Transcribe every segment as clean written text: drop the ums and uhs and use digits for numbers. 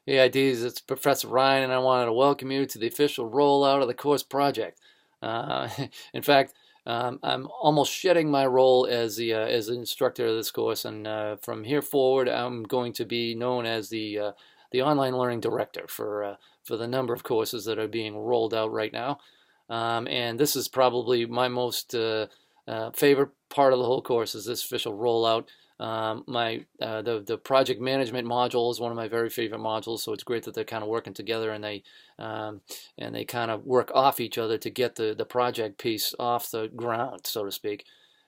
Hey, IDs, it's Professor Ryan, and I wanted to welcome you to the official rollout of the course project. Uh, in fact, I'm almost shedding my role as an instructor of this course, and from here forward, I'm going to be known as the online learning director for the number of courses that are being rolled out right now. And this is probably my most favorite part of the whole course is this official rollout. The project management module is one of my very favorite modules, so it's great that they're kind of working together um, and they kind of work off each other to get the project piece off the ground, so to speak.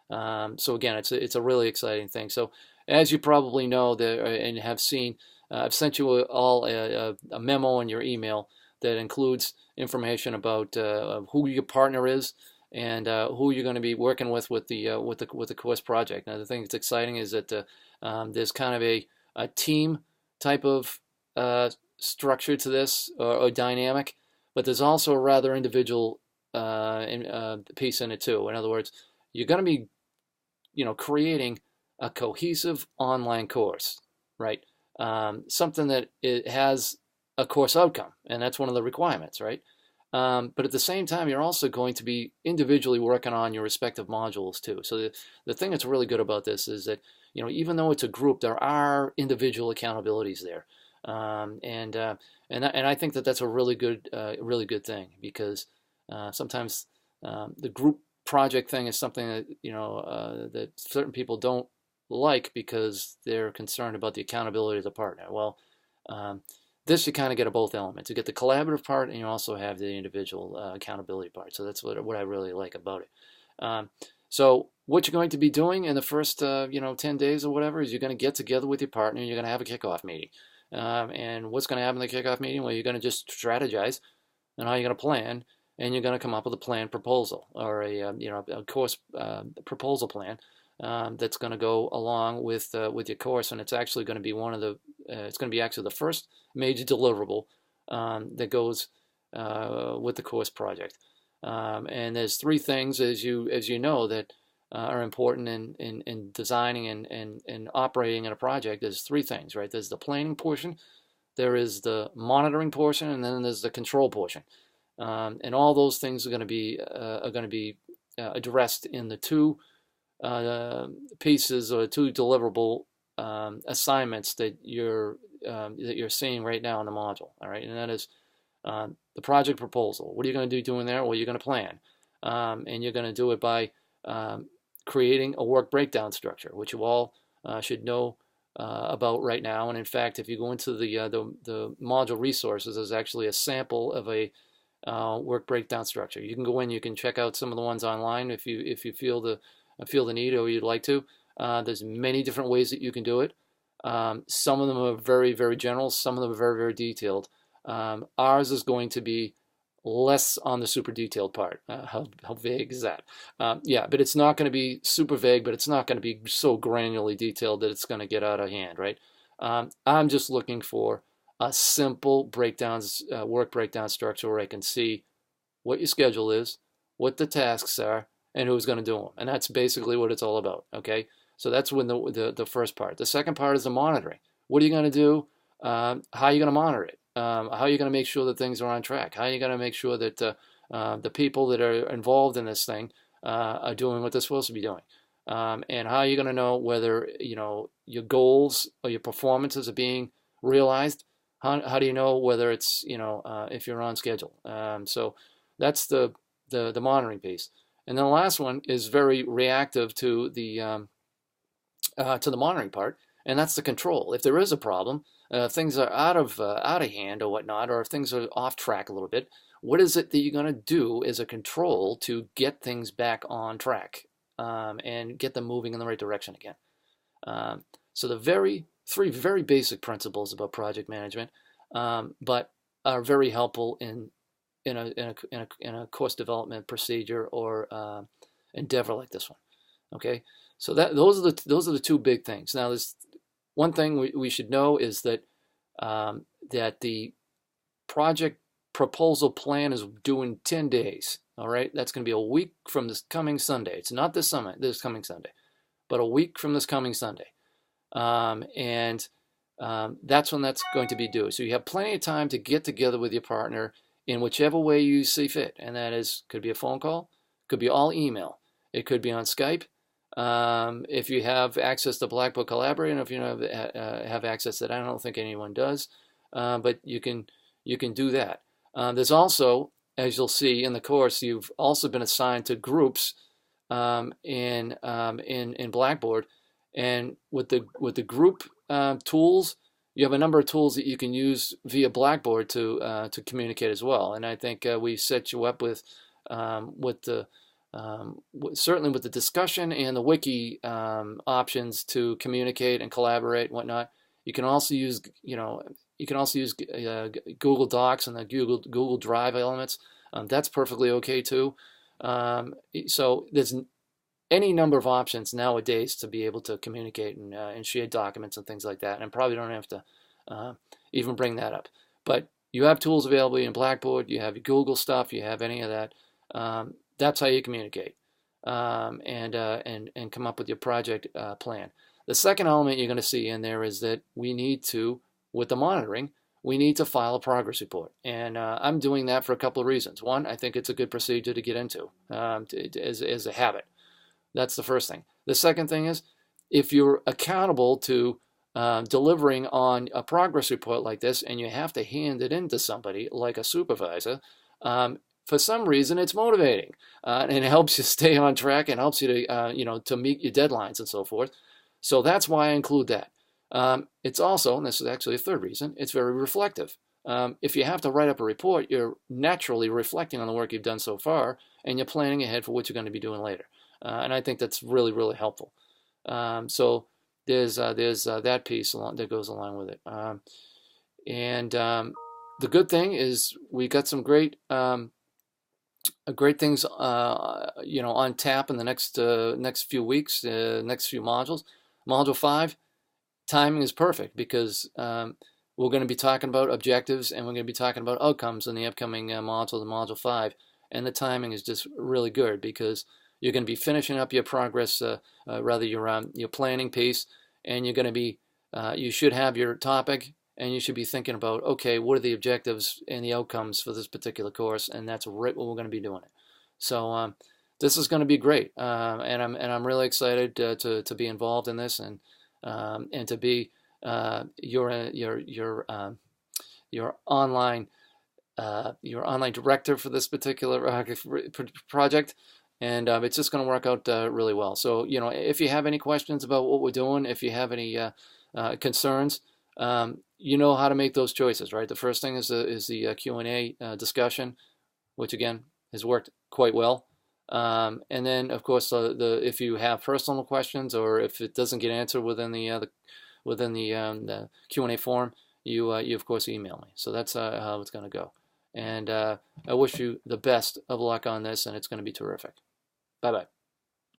So again, it's a really exciting thing. So as you probably know and have seen, I've sent you all a memo in your email that includes information about who your partner is and who you're going to be working with the course project. Now, the thing that's exciting is that there's kind of a team type of structure to this or dynamic, but there's also a rather individual piece in it too. In other words, you're going to be creating a cohesive online course, right? Something that it has a course outcome, and that's one of the requirements, right? But at the same time, you're also going to be individually working on your respective modules too. So the thing that's really good about this is that, even though it's a group, there are individual accountabilities there. And I think that that's a really good thing because sometimes the group project thing is something that, that certain people don't like because they're concerned about the accountability of the partner. Well, this you kind of get of both elements. You get the collaborative part, and you also have the individual accountability part. So that's what I really like about it. So what you're going to be doing in the first 10 days or whatever is you're going to get together with your partner and you're going to have a kickoff meeting. And what's going to happen in the kickoff meeting? Well, you're going to just strategize on how you're going to plan, and you're going to come up with a plan proposal or a course proposal plan that's going to go along with your course, and it's actually going to be it's going to be actually the first major deliverable that goes with the course project. And there's three things, as you know, that are important in designing and operating in a project. There's three things, right? There's the planning portion, there is the monitoring portion, and then there's the control portion. And all those things are going to be addressed in the two pieces or two deliverable assignments that you're seeing right now in the module. All right, and that is the project proposal. What are you going to do doing there? Well, you're going to plan, and you're going to do it by creating a work breakdown structure, which you all should know about right now. And in fact, if you go into the module resources, there's actually a sample of a work breakdown structure. You can go in, you can check out some of the ones online if you feel the need or you'd like to. There's many different ways that you can do it. Some of them are very, very general. Some of them are very, very detailed. Ours is going to be less on the super detailed part. How vague is that? Yeah, but it's not going to be super vague, but it's not going to be so granularly detailed that it's going to get out of hand, right? I'm just looking for a simple work breakdown structure where I can see what your schedule is, what the tasks are, and who's going to do them. And that's basically what it's all about, okay? So that's when the first part. The second part is the monitoring. What are you going to do? How are you going to monitor it? How are you going to make sure that things are on track? How are you going to make sure that the people that are involved in this thing are doing what they're supposed to be doing? And how are you going to know whether your goals or your performances are being realized? How do you know whether it's if you're on schedule? So that's the monitoring piece. And then the last one is very reactive to the monitoring part, and that's the control. If there is a problem, things are out of hand or whatnot, or if things are off track a little bit, what is it that you're going to do as a control to get things back on track and get them moving in the right direction again? So the three very basic principles about project management, but are very helpful in a course development procedure or endeavor like this one. Okay, so those are the two big things. Now, there's one thing we should know is that that the project proposal plan is due in 10 days. All right, that's going to be a week from this coming Sunday. It's not this coming Sunday, but a week from this coming Sunday. And that's when that's going to be due. So you have plenty of time to get together with your partner in whichever way you see fit, and that is could be a phone call, could be all email, it could be on Skype. If you have access to Blackboard Collaborate, and if you don't have access to that, I don't think anyone does, but you can do that. There's also, as you'll see in the course, you've also been assigned to groups in Blackboard, and with the group tools, you have a number of tools that you can use via Blackboard to communicate as well. And I think we set you up with the certainly with the discussion and the wiki options to communicate and collaborate and whatnot. You can also use Google Docs and the Google Drive elements. That's perfectly okay too. So there's any number of options nowadays to be able to communicate and share documents and things like that. And probably don't have to even bring that up. But you have tools available in Blackboard. You have your Google stuff. You have any of that. That's how you communicate and come up with your project plan. The second element you're going to see in there is that we need to, with the monitoring, we need to file a progress report. And I'm doing that for a couple of reasons. One, I think it's a good procedure to get into as a habit. That's the first thing. The second thing is, if you're accountable to delivering on a progress report like this and you have to hand it in to somebody like a supervisor, for some reason it's motivating and it helps you stay on track and helps you to to meet your deadlines and so forth. So that's why I include that. It's also, and this is actually a third reason, it's very reflective. If you have to write up a report, you're naturally reflecting on the work you've done so far, and you're planning ahead for what you're going to be doing later. And I think that's really, really helpful. So there's that piece that goes along with it. The good thing is we got some great things on tap in the next few weeks, next few modules. Module 5, timing is perfect because we're going to be talking about objectives and we're going to be talking about outcomes in the upcoming module, the Module 5. And the timing is just really good because you're going to be finishing up your progress, your planning piece, and you're going to be, you should have your topic, and you should be thinking about, okay, what are the objectives and the outcomes for this particular course, and that's right what we're going to be doing. So this is going to be great, and I'm really excited to be involved in this and to be your online director for this particular project. And it's just going to work out really well. So, if you have any questions about what we're doing, if you have any concerns, you know how to make those choices, right? The first thing is the Q&A discussion, which again has worked quite well. And then, of course, if you have personal questions or if it doesn't get answered within the Q&A form, you of course email me. So that's how it's going to go. And I wish you the best of luck on this, and it's going to be terrific. Bye-bye.